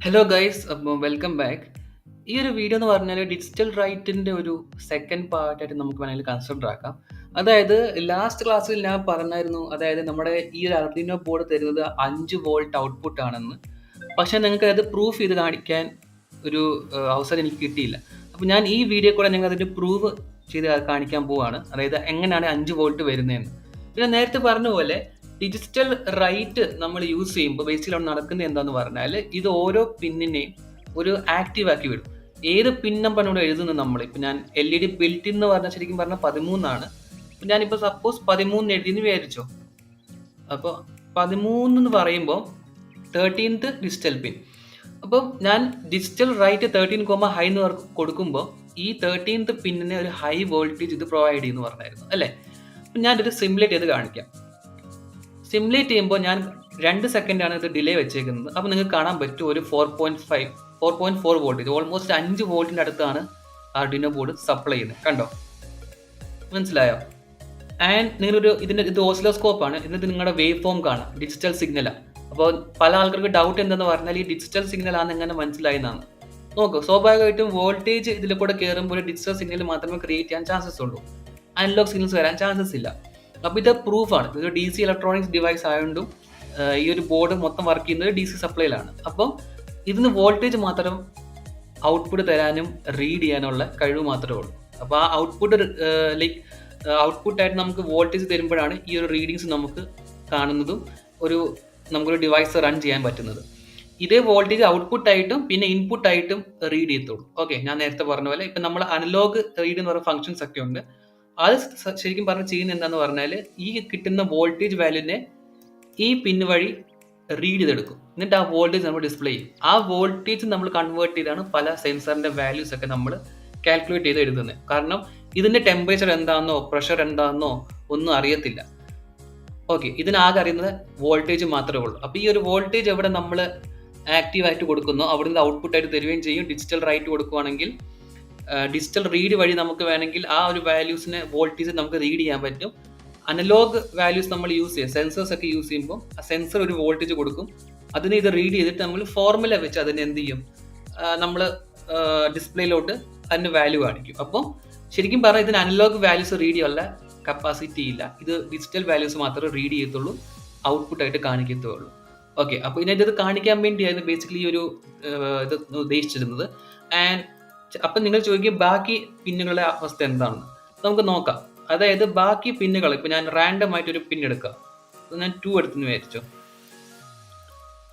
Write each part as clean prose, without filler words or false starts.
Hello guys, അപ്പോൾ welcome back. ഈ ഒരു വീഡിയോ എന്ന് പറഞ്ഞാൽ ഡിജിറ്റൽ റൈറ്റിൻ്റെ ഒരു സെക്കൻഡ് പാർട്ടായിട്ട് നമുക്ക് വേണമെങ്കിൽ കൺസിഡർ ആക്കാം. അതായത് ലാസ്റ്റ് ക്ലാസ്സിൽ ഞാൻ പറഞ്ഞായിരുന്നു, അതായത് നമ്മുടെ ഈ ഒരു അർഡിനോ ബോർഡ് തരുന്നത് 5 വോൾട്ട് ഔട്ട്പുട്ട് ആണെന്ന്. പക്ഷേ നിങ്ങൾക്ക് അത് പ്രൂഫ് ചെയ്ത് കാണിക്കാൻ ഒരു അവസരം എനിക്ക് കിട്ടിയില്ല. അപ്പോൾ ഞാൻ ഈ വീഡിയോ കൂടെ ഞങ്ങൾ അതിൻ്റെ പ്രൂഫ് ചെയ്ത് കാണിക്കാൻ പോവുകയാണ്, അതായത് എങ്ങനെയാണ് 5 വോൾട്ട് വരുന്നതെന്ന്. പിന്നെ നേരത്തെ പറഞ്ഞ പോലെ ഡിജിറ്റൽ റൈറ്റ് നമ്മൾ യൂസ് ചെയ്യുമ്പോൾ ബേസിക്കലി അവിടെ നടക്കുന്നത് എന്താന്ന് പറഞ്ഞാൽ ഇത് ഓരോ പിന്നിനെയും ഒരു ആക്റ്റീവ് ആക്കി വിടും. ഏത് പിൻ നമ്പറാണ് ഇവിടെ എഴുതുന്നത് നമ്മൾ. ഇപ്പം ഞാൻ LED ബിൽറ്റ് എന്ന് പറഞ്ഞാൽ ശരിക്കും പറഞ്ഞാൽ 13 ഇപ്പം ഞാനിപ്പോൾ സപ്പോസ് 13 എഴുതിയെന്ന് വിചാരിച്ചോ. അപ്പോൾ 13 എന്ന് പറയുമ്പോൾ 13th ഡിജിറ്റൽ പിൻ. അപ്പം ഞാൻ ഡിജിറ്റൽ റൈറ്റ് 13 ഹൈ എന്ന് കൊടുക്കുമ്പോൾ ഈ 13th പിന്നിനെ ഒരു ഹൈ വോൾട്ടേജ് ഇത് പ്രൊവൈഡ് ചെയ്യുന്നു പറഞ്ഞായിരുന്നു അല്ലേ. അപ്പം ഞാനൊരു സിമുലേറ്റ് ചെയ്ത് കാണിക്കാം. സിമുലേറ്റ് ചെയ്യുമ്പോൾ ഞാൻ 2 സെക്കൻഡാണ് ഇത് ഡിലേ വെച്ചേക്കുന്നത്. അപ്പോൾ നിങ്ങൾക്ക് കാണാൻ പറ്റും ഒരു 4.4 വോൾട്ടേജ്, ഓൾമോസ്റ്റ് 5 വോൾട്ടിൻ്റെ അടുത്താണ് ആർഡിനോ ബോർഡ് സപ്ലൈ ചെയ്യുന്നത്. കണ്ടോ, മനസ്സിലായോ? ആൻഡ് നിങ്ങളൊരു ഇത് ഓസിലോസ്കോപ്പ് ആണ്. എന്നിട്ട് നിങ്ങളുടെ വേവ് ഫോം കാണാം, ഡിജിറ്റൽ സിഗ്നലാണ്. അപ്പോൾ പല ആൾക്കാർക്ക് ഡൗട്ട് എന്തെന്ന് പറഞ്ഞാൽ ഈ ഡിജിറ്റൽ സിഗ്നൽ ആണെന്ന് എങ്ങനെ മനസ്സിലായി എന്നാണ്. നോക്കൂ, സ്വാഭാവികമായിട്ടും വോൾട്ടേജ് ഇതിൽ കൂടെ കയറുമ്പോൾ ഒരു ഡിജിറ്റൽ സിഗ്നൽ മാത്രമേ ക്രിയേറ്റ് ചെയ്യാൻ ചാൻസസ് ഉള്ളൂ. അനലോഗ് സിഗ്നൽസ് വരാൻ ചാൻസസ് ഇല്ല. അപ്പോൾ ഇത് പ്രൂഫാണ്. ഇതൊരു DC ഇലക്ട്രോണിക്സ് ഡിവൈസ് ആയതുകൊണ്ടും ഈ ഒരു ബോർഡ് മൊത്തം വർക്ക് ചെയ്യുന്നത് DC സപ്ലൈയിലാണ്. അപ്പം ഇതിന് വോൾട്ടേജ് മാത്രം ഔട്ട്പുട്ട് തരാനും റീഡ് ചെയ്യാനുള്ള കഴിവ് മാത്രമേ ഉള്ളൂ. അപ്പോൾ ആ ഔട്ട്പുട്ട് ഔട്ട്പുട്ടായിട്ട് നമുക്ക് വോൾട്ടേജ് തരുമ്പോഴാണ് ഈ ഒരു റീഡിങ്സ് നമുക്ക് കാണുന്നതും നമുക്കൊരു ഡിവൈസ് റൺ ചെയ്യാൻ പറ്റുന്നത്. ഇതേ വോൾട്ടേജ് ഔട്ട്പുട്ടായിട്ടും പിന്നെ ഇൻപുട്ടായിട്ടും റീഡ് ചെയ്യത്തുള്ളൂ. ഓക്കെ, ഞാൻ നേരത്തെ പറഞ്ഞ പോലെ ഇപ്പം നമ്മൾ അനലോഗ് റീഡ് എന്ന് പറയുന്ന ഫങ്ഷൻസ് ഒക്കെ ഉണ്ട്. അത് ശരിക്കും പറഞ്ഞ് ചെയ്യുന്നത് എന്താന്ന് പറഞ്ഞാൽ ഈ കിട്ടുന്ന വോൾട്ടേജ് വാല്യൂനെ ഈ പിൻ വഴി റീഡ് ചെയ്തെടുക്കും. എന്നിട്ട് ആ വോൾട്ടേജ് നമ്മൾ ഡിസ്പ്ലേ ചെയ്യും. ആ വോൾട്ടേജ് നമ്മൾ കൺവേർട്ട് ചെയ്താണ് പല സെൻസറിൻ്റെ വാല്യൂസ് ഒക്കെ നമ്മൾ കാൽക്കുലേറ്റ് ചെയ്ത് എഴുതുന്നത്. കാരണം ഇതിൻ്റെ ടെമ്പറേച്ചർ എന്താണെന്നോ പ്രഷർ എന്താണെന്നോ ഒന്നും അറിയത്തില്ല. ഓക്കെ, ഇതിനാകെ അറിയുന്നത് വോൾട്ടേജ് മാത്രമേ ഉള്ളൂ. അപ്പോൾ ഈ ഒരു വോൾട്ടേജ് എവിടെ നമ്മൾ ആക്റ്റീവായിട്ട് കൊടുക്കുന്നോ അവിടുന്ന് ഔട്ട്പുട്ടായിട്ട് തരികയും ചെയ്യും. ഡിജിറ്റൽ റൈറ്റ് കൊടുക്കുകയാണെങ്കിൽ ഡിജിറ്റൽ റീഡ് വഴി നമുക്ക് വേണമെങ്കിൽ ആ ഒരു വാല്യൂസിനെ വോൾട്ടേജ് നമുക്ക് റീഡ് ചെയ്യാൻ പറ്റും. അനലോഗ് വാല്യൂസ് നമ്മൾ യൂസ് ചെയ്യും, സെൻസേഴ്സ് ഒക്കെ യൂസ് ചെയ്യുമ്പോൾ ആ സെൻസർ ഒരു വോൾട്ടേജ് കൊടുക്കും. അതിനെ ഇത് റീഡ് ചെയ്തിട്ട് നമ്മൾ ഫോർമുല വെച്ച് അതിനെ എന്ത് ചെയ്യും, നമ്മൾ ഡിസ്പ്ലേയിലോട്ട് അതിൻ്റെ വാല്യൂ കാണിക്കും. അപ്പം ശരിക്കും പറഞ്ഞാൽ ഇതിന് അനലോഗ് വാല്യൂസ് റീഡ് ചെയ്യാനുള്ള കപ്പാസിറ്റി ഇല്ല. ഇത് ഡിജിറ്റൽ വാല്യൂസ് മാത്രമേ റീഡ് ചെയ്യത്തുള്ളൂ, ഔട്ട്പുട്ടായിട്ട് കാണിക്കത്തുള്ളൂ. ഓക്കെ, അപ്പോൾ ഇതിനകത്ത് കാണിക്കാൻ വേണ്ടിയായിരുന്നു ബേസിക്കലി ഒരു ഇത് ഉദ്ദേശിച്ചിരുന്നത്. ആൻഡ് അപ്പം നിങ്ങൾ ചോദിക്കും ബാക്കി പിന്നുകളുടെ അവസ്ഥ എന്താണെന്ന്. നമുക്ക് നോക്കാം. അതായത് ബാക്കി പിന്നുകൾ ഇപ്പം ഞാൻ റാൻഡം ആയിട്ട് ഒരു പിൻ എടുക്കാം. ഞാൻ 2 എടുത്തെന്ന് വിചാരിച്ചു.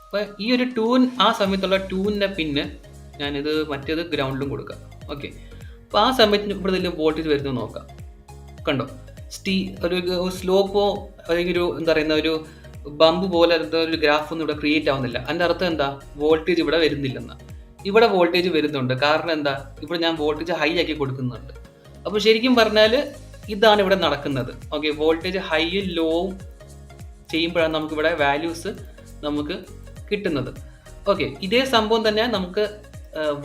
അപ്പോൾ ഈ ഒരു 2 ആ സമയത്തുള്ള 2ൻ്റെ പിന്ന് ഞാനിത് മറ്റേത് ഗ്രൗണ്ടിലും കൊടുക്കാം. ഓക്കെ, അപ്പോൾ ആ സമയത്ത് ഇവിടെ ഇതിൽ വോൾട്ടേജ് വരുന്നത് നോക്കാം. കണ്ടോ, ഒരു സ്ലോപ്പോ അല്ലെങ്കിൽ ഒരു എന്താ പറയുന്ന ഒരു ബമ്പ് പോലെ ഒരു ഗ്രാഫ് ഒന്നും ഇവിടെ ക്രിയേറ്റ് ആവുന്നില്ല. അതിൻ്റെ അർത്ഥം എന്താ, വോൾട്ടേജ് ഇവിടെ വരുന്നില്ലെന്നാണ്. ഇവിടെ വോൾട്ടേജ് വരുന്നുണ്ട്. കാരണം എന്താ, ഇവിടെ ഞാൻ വോൾട്ടേജ് ഹൈ ആക്കി കൊടുക്കുന്നുണ്ട്. അപ്പോൾ ശരിക്കും പറഞ്ഞാൽ ഇതാണ് ഇവിടെ നടക്കുന്നത്. ഓക്കെ, വോൾട്ടേജ് ഹൈയും ലോവും ചെയ്യുമ്പോഴാണ് നമുക്കിവിടെ വാല്യൂസ് നമുക്ക് കിട്ടുന്നത്. ഓക്കെ, ഇതേ സംഭവം തന്നെ നമുക്ക്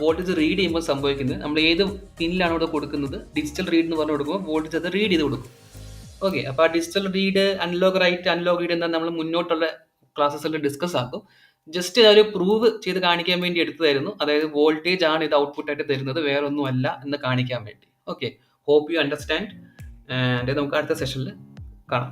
വോൾട്ടേജ് റീഡ് ചെയ്യുമ്പോൾ സംഭവിക്കുന്നത്. നമ്മൾ ഏത് പിന്നിലാണ് ഇവിടെ കൊടുക്കുന്നത്, ഡിജിറ്റൽ റീഡ് എന്ന് പറഞ്ഞു കൊടുക്കുമ്പോൾ വോൾട്ടേജ് അത് റീഡ് ചെയ്ത് കൊടുക്കും. ഓക്കെ, അപ്പോൾ ആ ഡിജിറ്റൽ റീഡ്, അനലോഗ് റീഡ് എന്താ നമ്മൾ മുന്നോട്ടുള്ള ക്ലാസ്സസിൽ ഡിസ്കസ് ആക്കും. ജസ്റ്റ് ഒരു പ്രൂവ് ചെയ്ത് കാണിക്കാൻ വേണ്ടി എടുത്തതായിരുന്നു. അതായത് വോൾട്ടേജ് ആണ് ഇത് ഔട്ട്പുട്ടായിട്ട് തരുന്നത്, വേറെ ഒന്നുമല്ല എന്ന് കാണിക്കാൻ വേണ്ടി. Okay, hope you understand. And നമുക്ക് അടുത്ത സെഷനിൽ കാണാം.